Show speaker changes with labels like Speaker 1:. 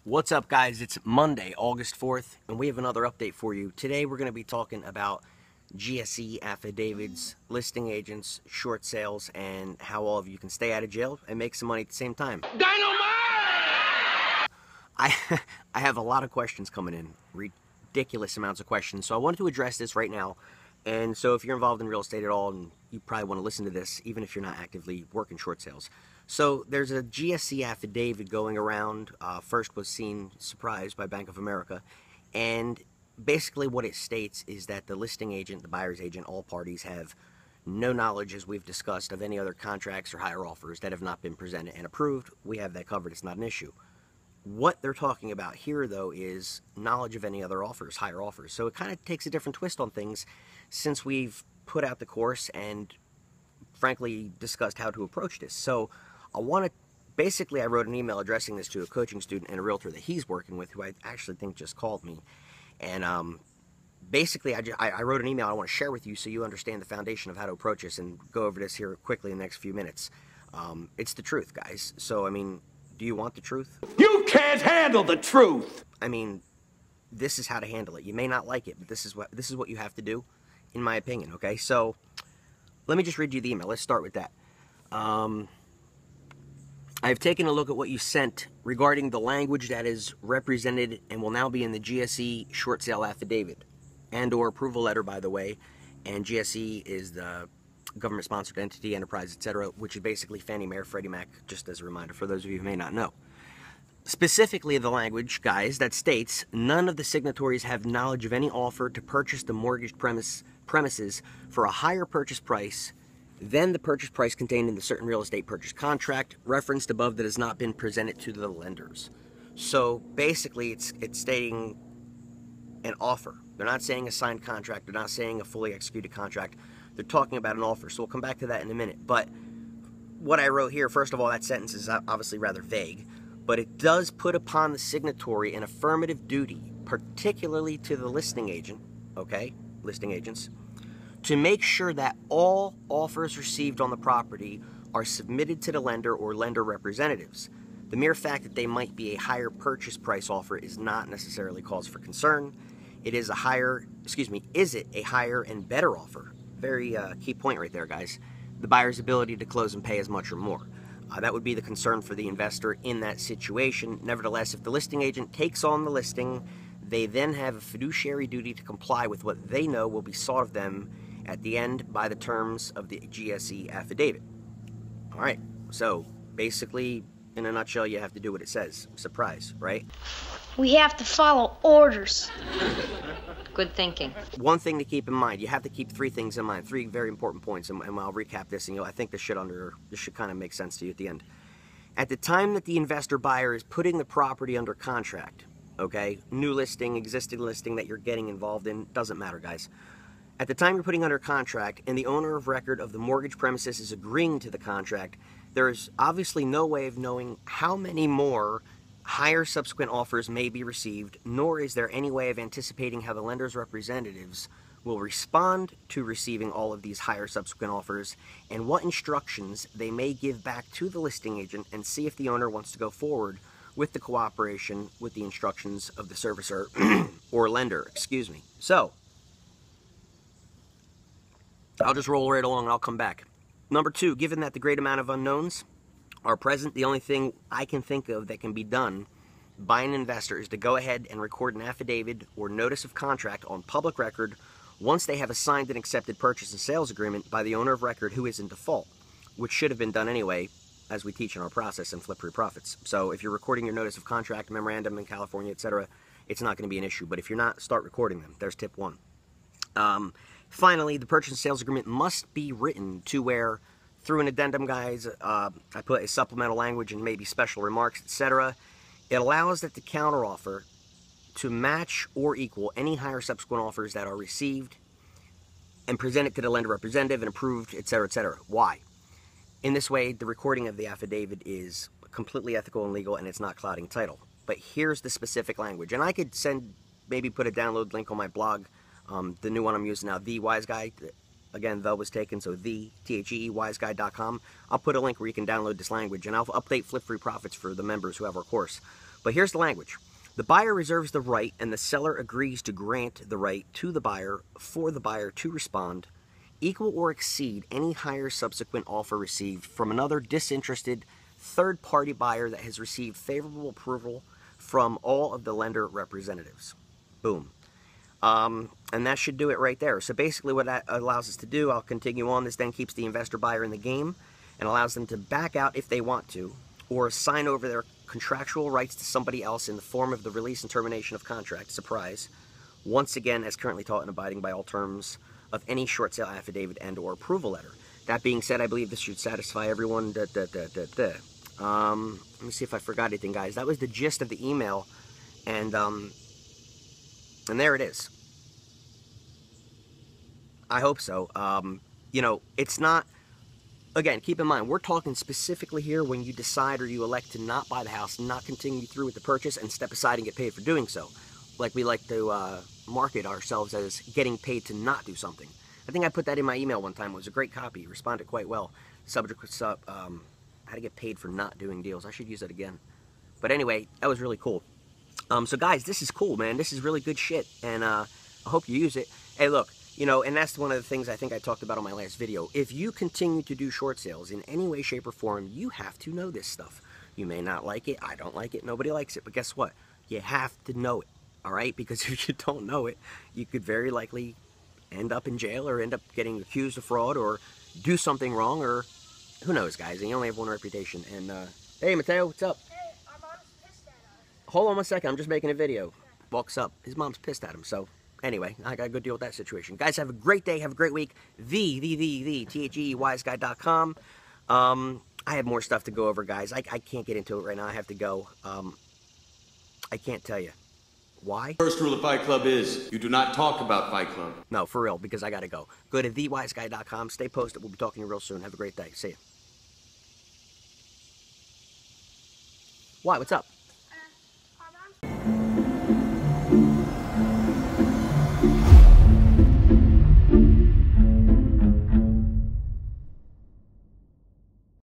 Speaker 1: What's up, guys? It's Monday, August 4th, and we have another update for you. Today we're going to be talking about GSE affidavits, listing agents, short sales, and how all of you can stay out of jail and make some money at the same time. Dynamite! I have a lot of questions coming in, ridiculous amounts of questions, so I wanted to address this right now. And so if you're involved in real estate at all, and you probably want to listen to this, even if you're not actively working short sales. So there's a GSE affidavit going around. First was seen, surprised, by Bank of America. And basically what it states is that the listing agent, the buyer's agent, all parties have no knowledge, as we've discussed, of any other contracts or higher offers that have not been presented and approved. We have that covered. It's not an issue. What they're talking about here, though, is knowledge of any other offers, higher offers. So it kind of takes a different twist on things since we've put out the course and, frankly, discussed how to approach this. So I wrote an email addressing this to a coaching student and a realtor that he's working with, who I actually think just called me. And basically, I wrote an email I want to share with you so you understand the foundation of how to approach this, and go over this here quickly in the next few minutes. It's the truth, guys. So, I mean, do you want the truth?
Speaker 2: You can't handle the truth!
Speaker 1: I mean, this is how to handle it. You may not like it, but this is what you have to do, in my opinion, okay? So, let me just read you the email. Let's start with that. I've taken a look at what you sent regarding the language that is represented and will now be in the GSE short sale affidavit and or approval letter, by the way. And GSE is the government-sponsored entity, enterprise, etc., which is basically Fannie Mae or Freddie Mac, just as a reminder for those of you who may not know. Specifically, the language, guys, that states, none of the signatories have knowledge of any offer to purchase the mortgaged premises for a higher purchase price than the purchase price contained in the certain real estate purchase contract referenced above that has not been presented to the lenders. So basically, it's stating an offer. They're not saying a signed contract. They're not saying a fully executed contract. They're talking about an offer. So we'll come back to that in a minute. But what I wrote here, first of all, that sentence is obviously rather vague, but it does put upon the signatory an affirmative duty, particularly to the listing agent, okay, listing agents, to make sure that all offers received on the property are submitted to the lender or lender representatives. The mere fact that they might be a higher purchase price offer is not necessarily cause for concern. Is it a higher and better offer? Very key point right there, guys. The buyer's ability to close and pay as much or more. That would be the concern for the investor in that situation. Nevertheless, if the listing agent takes on the listing, they then have a fiduciary duty to comply with what they know will be sought of them at the end by the terms of the GSE affidavit. All right, so basically, in a nutshell, you have to do what it says. Surprise, right?
Speaker 3: We have to follow orders.
Speaker 4: Good thinking.
Speaker 1: One thing to keep in mind, you have to keep three things in mind, three very important points, and I'll recap this, and I think this should kind of make sense to you at the end. At the time that the investor buyer is putting the property under contract, okay, new listing, existing listing that you're getting involved in, doesn't matter, guys. At the time you're putting under contract and the owner of record of the mortgage premises is agreeing to the contract, there is obviously no way of knowing how many more higher subsequent offers may be received, nor is there any way of anticipating how the lender's representatives will respond to receiving all of these higher subsequent offers and what instructions they may give back to the listing agent, and see if the owner wants to go forward with the cooperation with the instructions of the servicer or lender, excuse me. So, I'll just roll right along and I'll come back. Number two, given that the great amount of unknowns are present, the only thing I can think of that can be done by an investor is to go ahead and record an affidavit or notice of contract on public record once they have a signed and accepted purchase and sales agreement by the owner of record who is in default, which should have been done anyway, as we teach in our process in Flip Free Profits. So if you're recording your notice of contract, memorandum in California, etc., it's not going to be an issue. But if you're not, start recording them. There's tip one. Finally, the purchase and sales agreement must be written to where, through an addendum, guys, I put a supplemental language and maybe special remarks, etc. It allows that the counteroffer to match or equal any higher subsequent offers that are received and presented to the lender representative and approved, etc., etc. Why? In this way, the recording of the affidavit is completely ethical and legal, and it's not clouding title. But here's the specific language. And I could maybe put a download link on my blog, the new one I'm using now, The Wise Guy. Again, the was taken, so thewiseguy.com. I'll put a link where you can download this language, and I'll update Flip Free Profits for the members who have our course. But here's the language. The buyer reserves the right and the seller agrees to grant the right to the buyer for the buyer to respond, equal or exceed any higher subsequent offer received from another disinterested third-party buyer that has received favorable approval from all of the lender representatives. Boom. And that should do it right there. So basically what that allows us to do, I'll continue on, this then keeps the investor buyer in the game and allows them to back out if they want to, or sign over their contractual rights to somebody else in the form of the release and termination of contract, surprise, once again as currently taught and abiding by all terms of any short sale affidavit and or approval letter. That being said, I believe this should satisfy everyone. Let me see if I forgot anything, guys. That was the gist of the email, and there it is. I hope so. You know, it's not, again, keep in mind, we're talking specifically here when you decide or you elect to not buy the house, not continue through with the purchase, and step aside and get paid for doing so. Like we like to market ourselves as getting paid to not do something. I think I put that in my email one time. It was a great copy. It responded quite well. Subject was how to get paid for not doing deals. I should use that again. But anyway, that was really cool. So guys, this is cool, man. This is really good shit, and I hope you use it. Hey, look, you know, and that's one of the things I think I talked about on my last video. If you continue to do short sales in any way, shape, or form, you have to know this stuff. You may not like it. I don't like it. Nobody likes it. But guess what? You have to know it, all right? Because if you don't know it, you could very likely end up in jail or end up getting accused of fraud or do something wrong, or who knows, guys. And you only have one reputation. And, hey, Mateo, what's up?
Speaker 3: Hey, our mom's pissed at us.
Speaker 1: Hold on one second. I'm just making a video. Walks up. His mom's pissed at him, so... Anyway, I got to go deal with that situation. Guys, have a great day. Have a great week. TheWiseGuy.com. I have more stuff to go over, guys. I can't get into it right now. I have to go. I can't tell you. Why?
Speaker 2: First rule of Fight Club is you do not talk about Fight Club.
Speaker 1: No, for real, because I got to go. Go to TheWiseGuy.com. Stay posted. We'll be talking to you real soon. Have a great day. See ya. Why? What's up?